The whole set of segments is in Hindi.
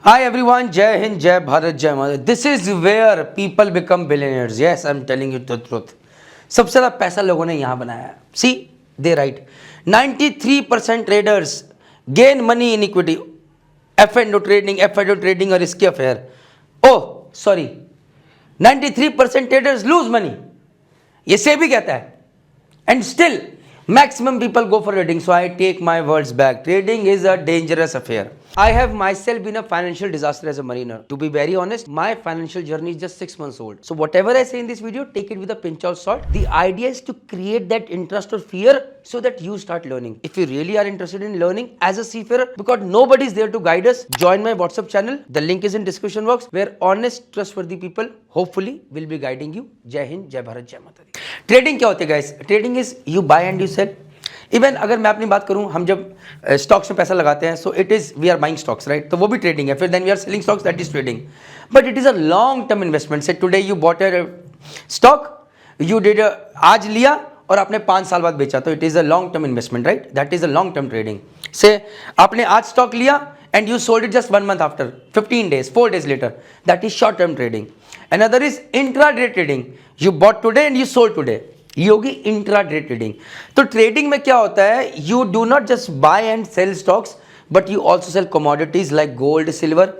Hi everyone, Jai Hind, Jai Bharat, Jai Mother. This is where people become billionaires. Yes, I'm telling you the truth. सबसे ज़्यादा पैसा लोगों ने यहाँ बनाया है. See, they write 93% traders gain money in equity. F&O trading और इसकी affair. Oh, sorry. 93% traders lose money. ये सेबी कहता है. And still, maximum people go for trading. So I take my words back. Trading is a dangerous affair. I have myself been a financial disaster as a mariner. To be very honest, my financial journey is just 6 months old. So whatever I say in this video, take it with a pinch of salt. The idea is to create that interest or fear so that you start learning. If you really are interested in learning as a seafarer, because nobody is there to guide us, join my WhatsApp channel. The link is in description box where honest, trustworthy people hopefully will be guiding you. Jai Hind, Jai Bharat, Jai Mata Di. Trading क्या होती है guys? Trading is you buy and you sell. Even अगर मैं अपनी बात करूं, हम जब स्टॉक्स में पैसा लगाते हैं, so it is we are buying stocks, right? तो वो भी ट्रेडिंग है. फिर then we are selling stocks, that is trading. But it is a long term investment. Say today you bought a stock, you did आज लिया और आपने 5 साल बाद बेचा, तो it is a long term investment, right? That is a long term trading. Say आपने आज स्टॉक लिया and you sold it just 1 month after, 15 days, 4 days later. That is short term trading. Another is intraday trading. You bought today and you sold today. ये होगी इंट्राडे ट्रेडिंग. तो ट्रेडिंग में क्या होता है, you do not just buy and sell stocks, but you also sell commodities like gold, silver.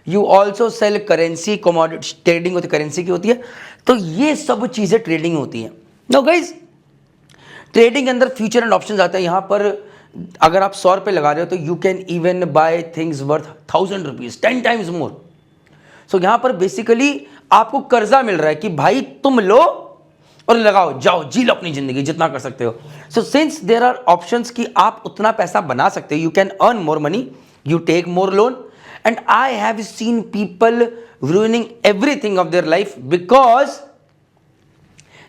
You also sell currency. Commodity trading होती है, करेंसी की होती है. तो ये सब चीज़ें ट्रेडिंग होती हैं. नो गाइज, ट्रेडिंग के अंदर फ्यूचर एंड ऑप्शन आते हैं. यहाँ पर अगर आप 100 रुपये लगा रहे हो तो you can even buy things worth 1000 rupees, 10 times more. So यहाँ पर बेसिकली आपको कर्जा मिल रहा है कि भाई तुम लो और लगाओ, जाओ जी लो अपनी जिंदगी जितना कर सकते हो. So since there are options कि आप उतना पैसा बना सकते हो, you can earn more money, you take more loan. And I have seen people ruining everything of their life because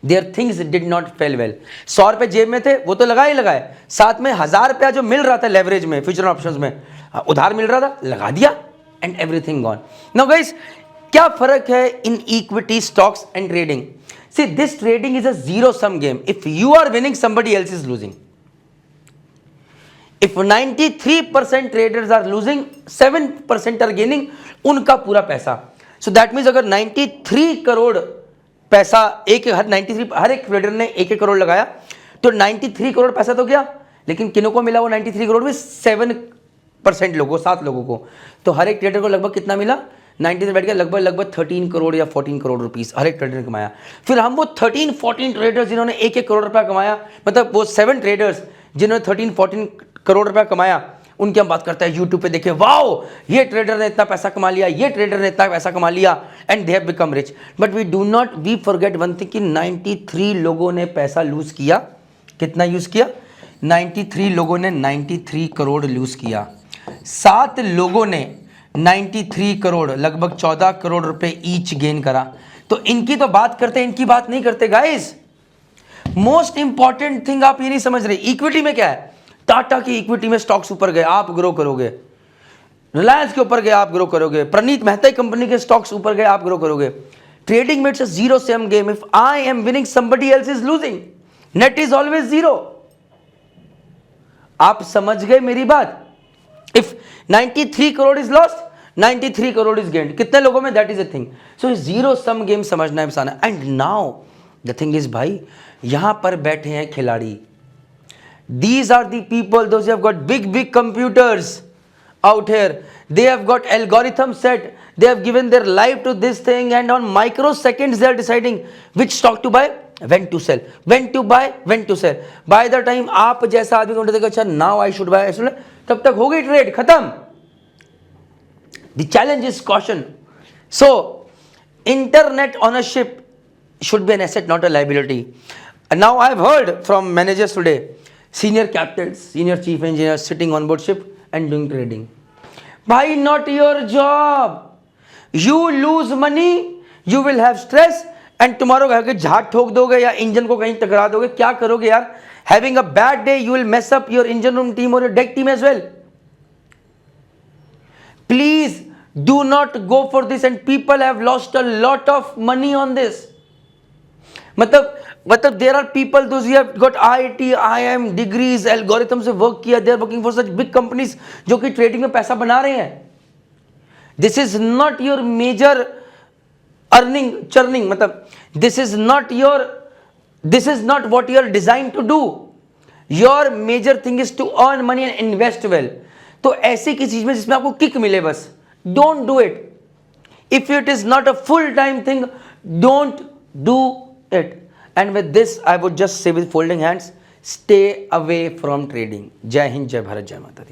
their things did not fail well. 100 रुपए जेब में थे, वो तो लगाए ही लगाए, साथ में 1000 रुपया जो मिल रहा था लेवरेज में, फ्यूचर ऑप्शंस में उधार मिल रहा था, लगा दिया and everything gone. Now guys, क्या फर्क है in equity, stocks and trading? See, this trading is a zero-sum game. If you are winning, somebody else is losing. If 93% traders are losing, 7% are gaining, उनका पूरा पैसा. So that means अगर 93 करोड़ पैसा हर एक ट्रेडर ने 1 करोड़ लगाया, तो 93 करोड़ पैसा तो गया, लेकिन किन्हों को मिला वो 93 करोड़ में? 7% लोगों, 7 लोगों को. तो हर एक ट्रेडर को लगभग कितना मिला? 90 से बैठ के लगभग 13 करोड़ या 14 करोड़ रुपीस हर एक ट्रेडर ने कमाया. फिर हम वो 13-14 ट्रेडर्स जिन्होंने 1 करोड़ रुपया कमाया, मतलब वो 7 ट्रेडर्स जिन्होंने 13-14 करोड़ रुपया कमाया, उनकी हम बात करते हैं. यूट्यूब पे देखे, वाओ ये ट्रेडर ने इतना पैसा कमा लिया, ये ट्रेडर ने इतना पैसा कमा लिया, and they have become rich. But we forget one thing कि 93 लोगों ने पैसा लूज किया. कितना यूज किया? 93 लोगों ने 93 करोड़ लूज किया. 7 लोगों ने 93 करोड़, लगभग 14 करोड़ रुपए ईच गेन करा. तो इनकी तो बात करते हैं, इनकी बात नहीं करते गाइस. मोस्ट इंपॉर्टेंट थिंग आप ये नहीं समझ रहे. इक्विटी में क्या है? टाटा की इक्विटी में स्टॉक्स ऊपर गए, आप ग्रो करोगे. रिलायंस के ऊपर गए, आप ग्रो करोगे. प्रणीत मेहता कंपनी के स्टॉक्स ऊपर गए, आप ग्रो करोगे. ट्रेडिंग में it's a zero sum game. If I am winning, somebody else is losing. Net is always zero. आप समझ गए मेरी बात? If 93 crore is lost, 93 crore is gained. कितने लोगों में? That is a thing. So zero sum game समझना है इंसान. And now the thing is भाई, यहाँ पर बैठे हैं खिलाड़ी. These are the people, those who have got big computers out here. They have got algorithm set. They have given their life to this thing, and on microseconds they are deciding which stock to buy, when to sell, when to buy, when to sell. By the time आप जैसा आदमी को देखा, अच्छा now I should buy, तब तक हो गई ट्रेड खत्म. The challenge is caution. So internet ownership should be an asset, not a liability. And now I have heard from managers today, senior captains, senior chief engineers sitting on board ship and doing trading. Bhai, not your job. You lose money, you will have stress, and tomorrow अगर झाट ठोक दोगे या इंजन को कहीं टकरा दोगे, क्या करोगे यार? Having a bad day, you will mess up your engine room team or your deck team as well. Please do not go for this, and people have lost a lot of money on this. मतलब there are people, those who have got IIT, IIM degrees, algorithms से work किया, they are working for such big companies जो कि trading में पैसा बना रहे हैं. This is not your major earning churning, मतलब this is not what you are designed to do. Your major thing is to earn money and invest well. तो ऐसी किसी चीज में जिसमें आपको किक मिले, बस don't do it. If it is not a full-time thing, don't do it. And with this, I would just say with folding hands, stay away from trading. जय हिंद, जय भारत, जय माता दी.